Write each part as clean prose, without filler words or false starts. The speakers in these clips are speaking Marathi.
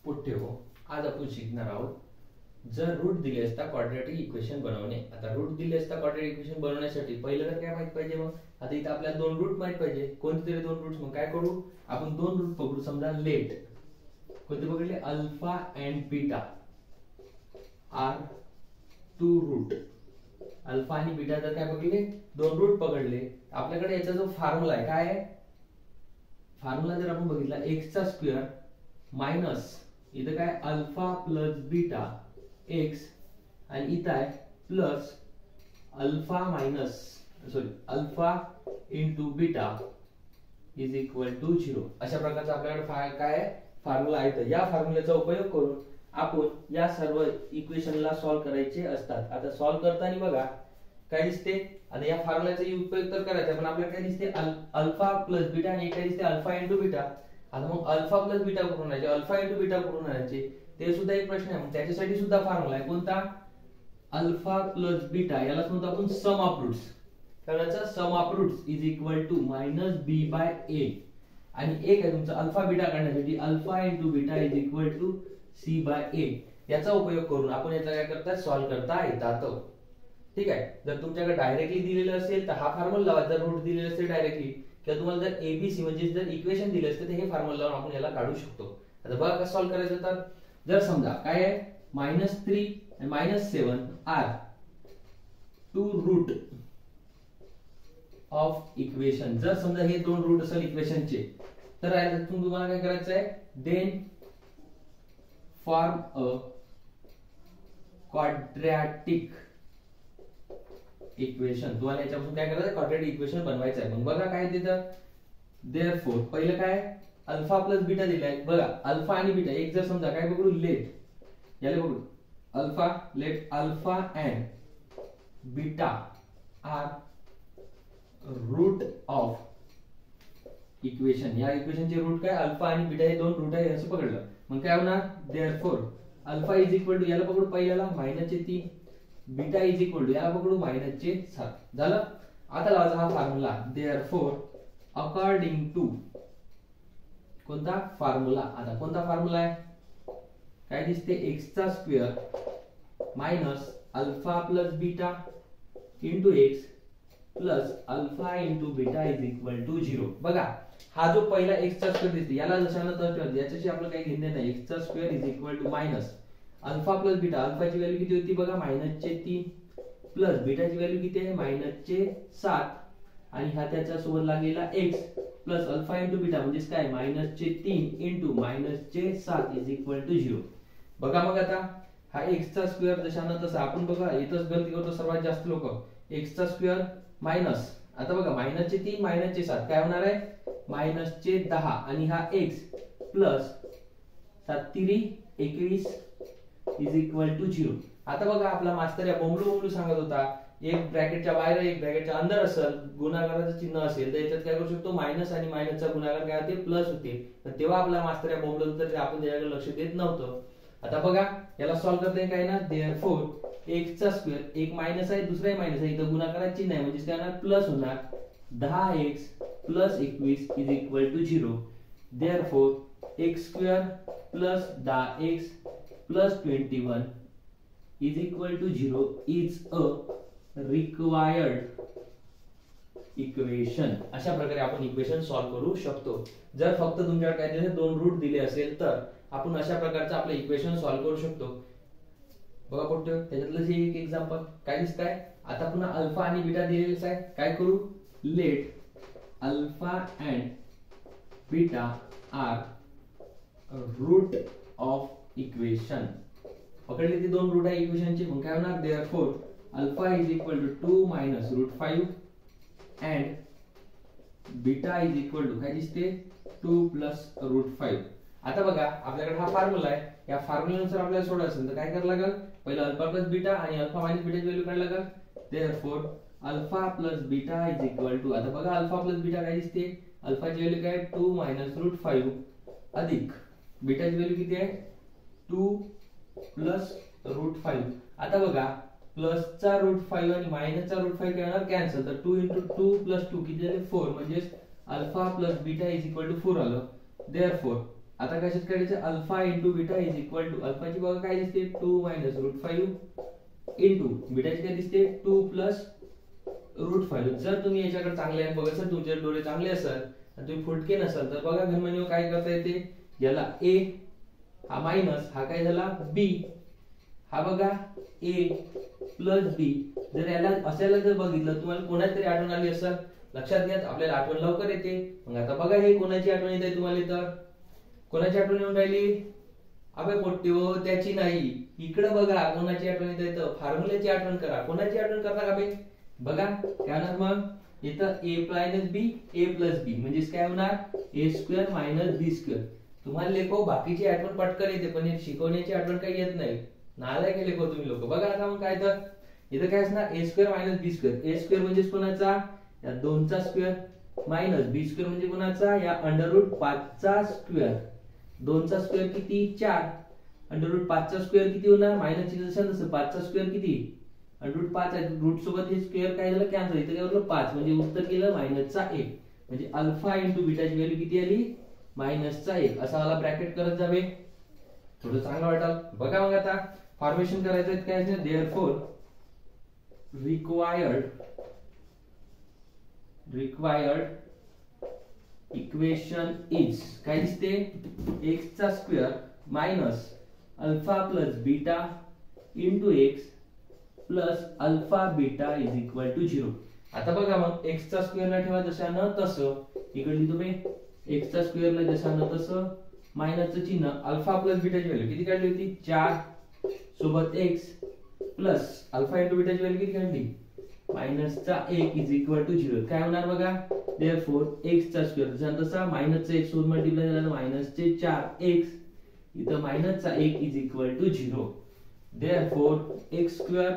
पुढे हो, आज आपण शिकणार आहोत जर रूट दिले असता क्वाड्रॅटिक इक्वेशन बनवणे। आता रूट दिले असता क्वाड्रॅटिक इक्वेशन बनवण्यासाठी पहिलं तर काय माहित पाहिजे। मग आता इथे आपल्याला दोन रूट माहित पाहिजे, कोणते तरी दोन रूट्स। मग काय करू आपण, दोन रूट पकडू। समजा लेट कोणते पकडले, alpha and beta are two root. Alpha आणि बीटा जर काय पकडले, दोन रूट पकडले, आपल्याकडे याचा जो फॉर्म्युला आहे काय आहे, फॉर्म्युला जर आपण बघितला x चा स्क्वेअर मायनस इथं काय अल्फा प्लस बीटा x आणि इथं आहे plus alpha minus alpha into beta is equal to 0। अशा प्रकारचा आपल्याकडे काय फॉर्म्युला आहे। तर या फॉर्म्युल्याचा उपयोग करून आपण या सर्व इक्वेशनला सॉल्व्ह करायचे असतात। आता सॉल्व्ह करताना बघा काय दिसते, आता या फॉर्म्युल्याचा उपयोग तर करायचा, पण आपल्याला काय दिसते अल्फा प्लस बीटा आणि काय दिसते अल्फा इंटू बीटा। आता मग अल्फा प्लस बीटा कुठून आणायचे, अल्फा इंटू बीटा कुठून आणायचे, ते सुद्धा एक प्रश्न आहे। मग त्याच्यासाठी सुद्धा फॉर्म्युला आहे कोणता, अल्फा प्लस बीटा, यालाच म्हणतो आपण सम ऑफ रूट्स। त्याचा sum of roots is equal to minus B by A, आणि एक आहे तुमचा अल्फा बीटा काढण्यासाठी alpha into beta is equal to C by A. याचा उपयोग करून आपण याचा काय करता, सॉल्व्ह करता येतात। ठीक आहे, जर तुमच्याकडे डायरेक्टली दिलेलं असेल तर हा फॉर्म्युला लावा, जर रूट दिलेलं असेल डायरेक्टली, किंवा तुम्हाला जर एबीसी म्हणजे जर इक्वेशन दिले असते तर हे फॉर्म्युला लावून आपण याला काढू शकतो। आता बघा कसं सॉल्व्ह करायचं। तर जर समजा काय आहे -3 आणि -7 are two root of equation, जर समजा हे दोन रूट असेल इक्वेशनचे, तर तुम्हाला काय करायचं आहे, then form a quadratic equation. तुम्हाला याच्यापासून काय करायचं, क्वाड्रॅटिक इक्वेशन बनवायचं आहे। मग बघा काय तिथं, देअरफॉर पहिलं काय अल्फा प्लस बीटा दिलाय। बघा अल्फा आणि बीटा, एक जर समजा काय बघू लेट, याला बघू alpha, let alpha and beta are root of equation. या इक्वेशनचे रूट काय अल्फा आणि बीटा, हे दोन रूट आहे असं पकडलं। मग काय होणार, therefore alpha is equal to, याला पकडू पहिल्याला -3, बीटा इज इक्वल टू याला पकडू -7 झालं। आता लावायचा हा फॉर्म्युला, देअरफॉर अकॉर्डिंग टू कोणता फॉर्म्युला। आता कोणता फॉर्म्युला आहे, काय दिसते x चा square minus alpha plus beta into x plus alpha into beta is equal to 0। बघा हा जो पहिला x चा स्क्वेअर दिसते, याला जशाला तर ठेवते, याच्याशी आपलं काही घेणे नाही। x चा square is equal to minus alpha plus beta, अल्फाची व्हॅल्यू किती होती बघा -3 प्लस बीटाची व्हॅल्यू किती आहे -7, आणि हा त्याच्या सोबत लागलेला x plus alpha into beta म्हणजे काय -3 इंटू -7 इज इक्वल टू 0। बघा मग आता हा x चा स्क्वेअर जशानं तसा, आपण बघा इथंच गलती करतो सर्वात जास्त लोक, x चा स्क्वेअर मायनस, आता बघा -3 -7 काय होणार आहे -10, आणि हा x plus 7 21 is equal to 0। आता बघा आपला मास्तर या बोंबलू सांगत होता, एक ब्रॅकेटच्या बाहेर एक ब्रॅकेटच्या अंदर असेल, गुणाकाराचं चिन्ह असेल तर याच्यात काय करू शकतो, मायनस आणि मायनसचा गुणाकार काय होते, प्लस होते। तर तेव्हा आपला मास्तर या बोंबलत होता, ते आपण त्याच्याकडे लक्ष देत नव्हतं। आता बघा याला सॉल्व्ह करता येईल काय ना, देअरफॉर x चा स्क्वेअर, एक मायनस आहे दुसरा मायनस आहे, इथं गुणाकाराचं चिन्ह आहे म्हणजे काय होणार, प्लस होणार 10x plus 21 is equal to 0। Therefore x square plus 10x plus 21 is equal to 0 is a required equation. अशा प्रकारे आपण इक्वेशन सॉल्व्ह करू शकतो। जर फक्त तुमच्याकडे काय दिले, दोन रूट दिले असेल तर आपण अशा प्रकारचं आपलं इक्वेशन सॉल्व्ह करू शकतो। बघा पुढे त्याच्यातलं एक एक्झाम्पल काय दिसतंय, आता पुन्हा अल्फा आणि बीटा दिलेलेच आहे, काय करू, let alpha and beta are root of equation. पकडले ते दोन रूट आहे इक्वेशनचे, मग काय होणार, therefore alpha is equal to 2 minus √5 and beta is equal to काय दिसते 2 प्लस √5। आता बघा आपल्याकडे हा फॉर्म्युला आहे, या फॉर्म्युल्यानुसार आपल्याला सोडायचं असेल तर काय करायला लागेल, पहिला अल्फा प्लस बीटा आणि अल्फा मायनस बीटाची व्हॅल्यू काढायला लागेल। Therefore alpha plus beta is equal to, आता बघा अल्फा प्लस बीटा काय दिसते, अल्फाची व्हॅल्यू काय 2 मायनस √5 अधिक बीटाची व्हॅल्यू किती आहे 2 प्लस √5। आता बघा प्लसचा √5 आणि मायनसचा √5 काय होणार, कॅन्सल, तर 2 × 2 + 2 किती झाले 4, म्हणजे alpha plus beta is equal to 4 आलं। देअरफॉर आता कशात काढायचं alpha into beta is equal to अल्फाची बघा काय दिसते 2 मायनस रूट 5 इंटू बीटाची काय दिसते 2 प्लस रूट 5. जर तुम्ही याच्याकडे चांगले बघा सर तुमचे डोळे चांगले असाल आणि तुम्ही फुटके नसाल तर बघा घनमूळ काय करता येते याला a हा मायनस हा काय झाला b हा बघा a प्लस b. जर याला असायला जर बघितलं तुम्हाला कोणाची तरी आठवण आली असेल लक्षात घ्या आपल्याला आठवण लवकर येते. मग आता बघा हे कोणाची आठवण येते तुम्हाला तर कोणाची आठवण येऊन राहिली अबे पोट्ट्यो त्याची नाही इकडे बघा कोणाची आठवण येते तर फॉर्म्युल्याची आठवण करा. कोणाची आठवण करता का बे बघा काय होणार मग इथं a minus b a plus b म्हणजे काय होणार a square minus b square. तुम्हाला लेखो बाकीची आठवण पटकन येते पण शिकवण्याची आठवण काही येत नाही नालायक लेखो तुम्ही लोक. बघा आता मग काय तर इथं काय असणार a square minus b square. a square म्हणजे कोणाचा या 2 चा स्क्वेअर मायनस b स्क्वेअर म्हणजे कोणाचा या अंडर रूट 5 चा स्क्वेअर. 2 चा स्क्वेअर किती 4 अंडर रूट 5 चा स्क्वेअर किती होणार मायनस ची जसं तसं 5 चा स्क्वेअर किती अंडर रूट 5 आहे रूट सोबत हे स्क्वेअर काय झालं कॅन्सल इथे काय होतं 5 म्हणजे उत्तर केलं मायनस चा 1 म्हणजे अल्फा इंटू बीटाची व्हॅल्यू किती आली मायनस चा 1 असा वाला ब्रॅकेट करत जावे थोडं चांगलं वाटेल. बघा मग आता फॉर्मेशन करायचं आहे काय आहे देअरफॉर रिक्वायर्ड इक्वेशन इज काय दिसते x चा square minus alpha plus beta into x plus alpha beta is equal to 0. आता बघा मग x चा स्क्वेअर ला ठेवा जशा न तसं इकडली तुम्ही x चा स्क्वेअर ला जशा न तसं मायनस चं चिन्ह अल्फा प्लस बीटाची व्हॅल्यू किती काढली होती 4 सोबत x प्लस अल्फा इंटू बीटाची व्हॅल्यू किती काढली मायनस चा 1 इज इक्वल टू 0. काय होणार बघा देअरफॉर x चा स्क्वेअर जसा तसा मायनस चा 1 सोबत मल्टिप्लाय झाला मायनस चे 4x इथं मायनस चा 1 is equal to 0. Therefore, x square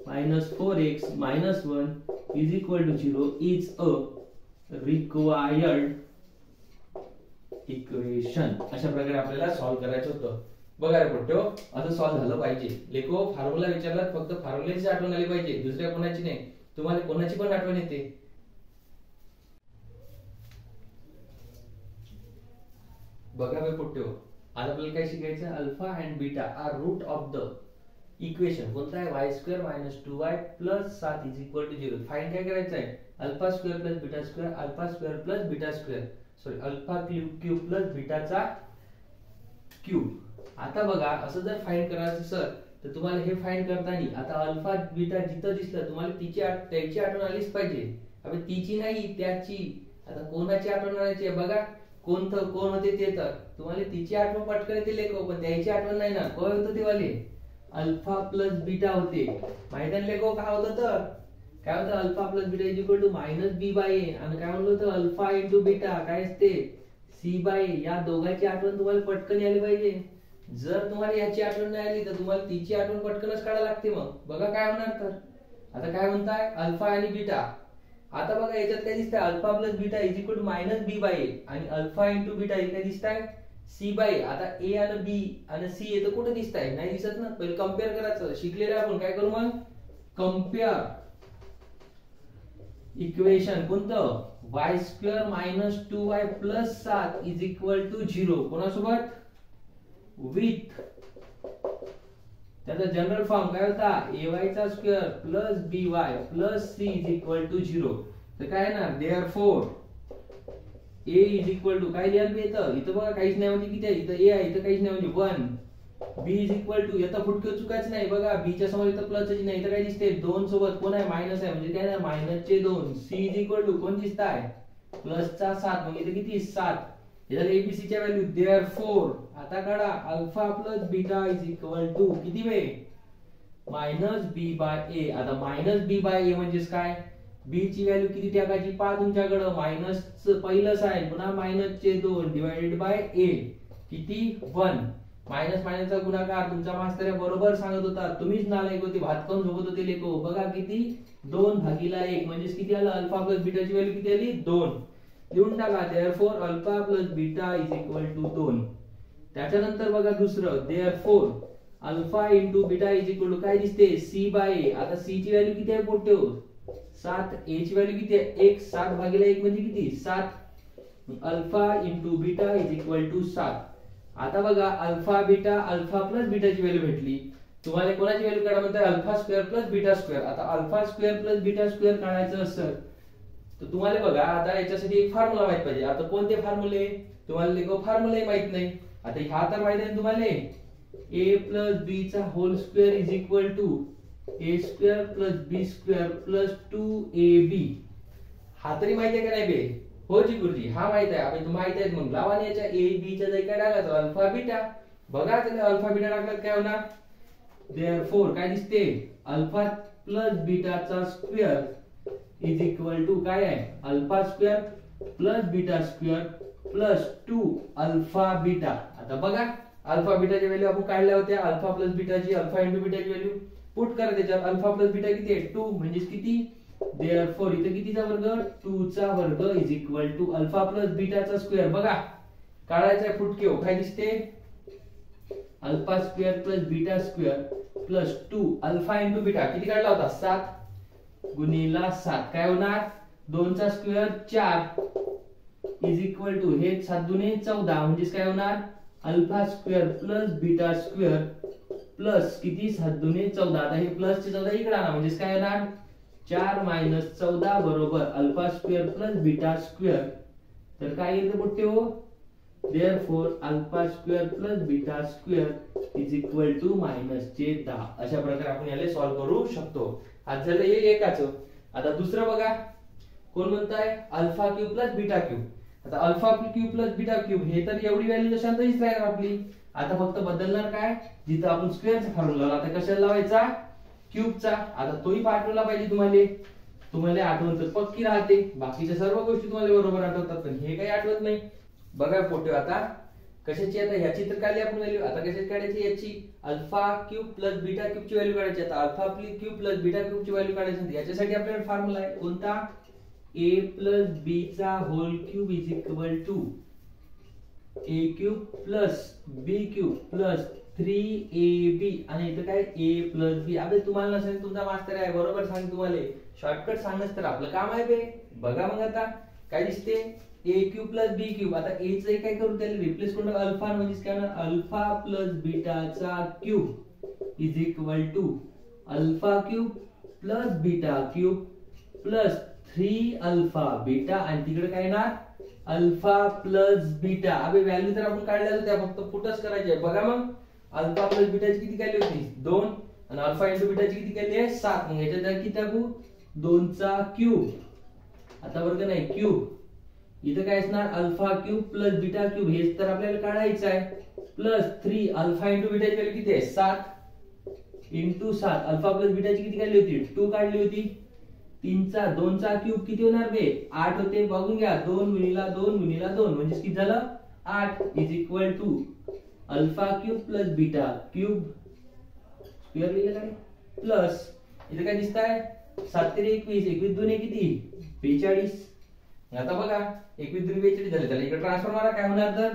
minus 4x minus 1 is equal to 0 is a required equation. अशा प्रकारे आपल्याला सॉल्व्ह करायचं होतं. बघा रे पोट्ट्यो असं सॉल्व्ह झालं पाहिजे. लेखो फॉर्म्युला विचारला फक्त फॉर्म्युल्याची आठवण आली पाहिजे दुसऱ्या कोणाची नाही. तुम्हाला कोणाची पण आठवण येते. बघा रे पोट्ट्यो आज आपल्याला काय शिकायचं alpha and beta are root of the equation कोणता आहे y square minus 2y plus 7 is equal to 0. Find काय करायचं आहे alpha square plus beta square alpha square plus beta square sorry alpha cube plus बीटाचा क्यूब. आता बघा असं जर फाइंड करायचं सर तर तुम्हाला हे फाइंड करताना आता अल्फा बीटा जिथं दिसलं तुम्हाला त्याची आठवण आलीच पाहिजे. अबे तिची नाही त्याची. आता कोणाची आठवण आणायची बघा कोण होते ते तर तुम्हाला तिची आठवण पटकन येते लेखो पण त्याची आठवण नाही ना. कोण होतं ते वाले अल्फा प्लस बीटा होते माहिती आहे लेखो काय होतं तर काय होतं alpha plus beta is equal to minus B by A आणि काय म्हणलं होतं अल्फा इंटू बीटा काय असते सी बाय ए. या दोघांची आठवण तुम्हाला पटकन यायला पाहिजे. जर तुम्हाला याची आठवण नाही आली तर तुम्हाला तिची आठवण पटकनच काढायला लागते. मग बघा काय होणार तर आता काय म्हणताय अल्फा आणि बीटा. आता बघा याच्यात काय दिसतंय alpha plus beta is equal to minus B by A आणि अल्फा इंटू बीटा हे काय दिसतंय सी बाय. आता ए आणि बी आणि सी येतं कुठे दिसतंय नाही दिसत ना. पहिले कम्पेअर करायचं शिकलेलं आपण काय करू मग कम्पेअर इक्वेशन कोणतं y square minus 2y plus 7 is equal to 0 कोणासोबत विथ त्याचा जनरल फॉर्म काय होता ay चा square plus by plus c is equal to 0. तर काय ना therefore a is equal to काय लिहायला येतं इथं बघा काहीच नाही म्हणजे किती आहे इथं a आहे इथं काहीच नाही म्हणजे 1. b इज इक्वल टू येतं फुटके चुकायचं नाही बघा b च्या समोर इथं प्लस ची नाही इथं काय दिसते 2 सोबत कोण आहे मायनस आहे म्हणजे काय ना मायनस चे 2. c इज इक्वल टू कोण दिसत आहे प्लस चा 7 म्हणजे इथं किती 7. हे झालं abc च्या व्हॅल्यू. देअरफॉर आता काढा alpha plus beta is equal to किती वे मायनस b बाय a. आता मायनस b बाय a म्हणजे काय b ची व्हॅल्यू किती टाकायची पहा तुमच्याकडे मायनस पहिलं साइन पुन्हा मायनस चे 2 डिवाइडेड बाय a किती 1. मायनस मायनसचा गुणाकार तुमचा मास्तर बरोबर सांगत होता तुम्हीच नालायक होते भात खाऊन झोपत होते लेको. बघा किती 2 भागीला 1 म्हणजे किती आलं अल्फा प्लस बीटाची व्हॅल्यू किती आली 2. लिहून टाका therefore alpha plus beta is equal to 2. त्याच्यानंतर बघा दुसरं therefore alpha into beta is equal to काय दिसते c बाय a. आता c ची व्हॅल्यू किती आहे पोट्ट्यो 7 a ची व्हॅल्यू किती आहे 1 7 भागीला 1 म्हणजे किती 7. Alpha into beta is equal to 7. आता बघा अल्फा प्लस बीटाची व्हॅल्यू भेटली. तुम्हाला कोणाची व्हॅल्यू काढा म्हणतात alpha square plus beta square. आता alpha square plus beta square काढायचं असेल तर तुम्हाला बघा आता याच्यासाठी एक फॉर्म्युला माहित पाहिजे. आता कोणते फॉर्म्युले तुम्हाला फॉर्म्युला माहित नाही. आता ह्या तर माहित आहे तुम्हाला a प्लस b चा whole square is equal to a square plus b square plus 2ab. हा तरी माहिती आहे का नाही बे? हो जी गुरुजी हा माहित आहे. आपण तुम्हाला माहित आहे मग लावा याच्या a b च्या जागी काय टाकायचं अल्फा बीटा. बघा त्याला अल्फा बीटा टाकलं काय होणार देअरफॉर काय दिसते अल्फा प्लस बीटाचा स्क्वेअर इज इक्वल टू काय आहे alpha square plus beta square plus 2 alpha beta. आता बघा अल्फा बीटाची व्हॅल्यू आपण काढल्या होत्या. अल्फा प्लस बीटाची अल्फा इंटू बीटाची व्हॅल्यू पुट करा त्याच्यात. अल्फा प्लस बीटा किती आहे 2 म्हणजे किती देअरफॉर इथे कितीचा वर्ग 2 चा वर्ग is equal to alpha plus बीटाचा स्क्वेअर. बघा काढायचा फुट केव काय दिसते alpha square plus beta square plus 2 alpha into beta किती काढला होता 7 गुणिला 7 काय होणार 2 चा स्क्वेअर 4 इज इक्वल टू हे 7 दुने 14 म्हणजे काय होणार alpha square plus beta square plus किती 7 दुने 14. आता हे प्लस चे 14 इकडे आणा म्हणजे काय होणार 4 मायनस 14 बरोबर alpha square plus beta square. तर काय येईल मोठे हो therefore alpha square plus beta square is equal to -10. अशा प्रकारे आपण याला सॉल्व्ह करू शकतो. आज झालं हे एकाच. आता दुसरं बघा कोण म्हणताय alpha cube plus beta cube. आता alpha cube plus beta cube हे तर एवढी व्हॅल्यू जशान तशीच राहणार आपली. आता फक्त बदलणार काय जिथं आपण स्क्वेअरचा फॉर्म्युला लावला आता कशाला लावायचा क्यूबचा. आता तोही पाठवला पाहिजे तुम्हाला आठवण तर पक्की राहते. बाकीच्या सर्व गोष्टी तुम्हाला बरोबर आठवतात पण हे काही आठवत नाही. बघा पोटे आता कशाची आता ह्याची तर काढली आपण व्हॅल्यू. आता कशाची काढायची याची alpha cube plus beta cube ची व्हॅल्यू काढायची. आता alpha cube plus beta cube ची व्हॅल्यू काढायची. याच्यासाठी आपल्याला फॉर्म्युला आहे कोणता a प्लस b चा whole cube is equal to a cube plus b cube plus 3ab आणि इथं काय a प्लस b. अबे तुम्हाला नसेल तुमचा मास्टर आहे बरोबर सांग तुम्हाला शॉर्टकट सांगणं तर आपलं काम आहे बे. बघा मग आता काय दिसते a cube plus b cube. आता a चे काय करू त्याला रिप्लेस करून अल्फा म्हणजे काय होणार अल्फा प्लस बीटाचा cube is equal to alpha cube plus beta cube plus 3 alpha beta आणि तिकडे काय येणार अल्फा प्लस बीटा. अबे व्हॅल्यू तर आपण काढल्या होत्या फक्त पुटच करायचे. बघा मग अल्फा प्लस बीटाची किती काढली होती 2 आणि अल्फा इंटू बीटाची किती काढली आहे 7. मग याच्यात किती टाकू 2 चा क्यूब. आता वर्ग नाही क्यूब इथं काय असणार alpha cube plus beta cube हेच तर आपल्याला काढायचं आहे प्लस 3 अल्फा इंटू बीटाची व्हॅल्यू किती आहे 7 इंटू 7 अल्फा प्लस बीटाची किती काढली होती 2 काढली होती. 2 चा क्यूब किती होणार बे 8 होते. बघून घ्या 2 गुणिला 2 गुणिला 2 म्हणजे किती झालं 8 is equal to alpha cube plus beta cube square लिहिलं काय प्लस इथे काय दिसतंय 7 × 21 21 दुने किती 42. आता बघा 21 दुने 42 झाले. त्याला इकडे ट्रान्सफॉर मारा काय होणार तर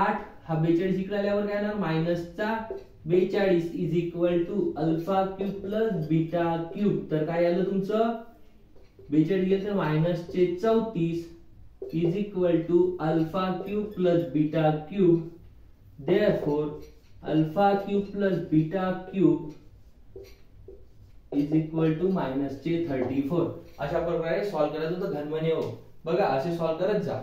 8 हा 42 इकडे आल्यावर काय होणार मायनसचा 42 is equal to alpha cube plus beta cube. तर काय आलं तुमचं 42 गेलं तर मायनसचे 34 is equal to alpha cube plus beta cube. Therefore alpha cube plus beta cube is equal to -34. अशा प्रकारे सॉल्व्ह करायचं होतं घनमने हो. बघा असे सॉल्व्ह करत जा.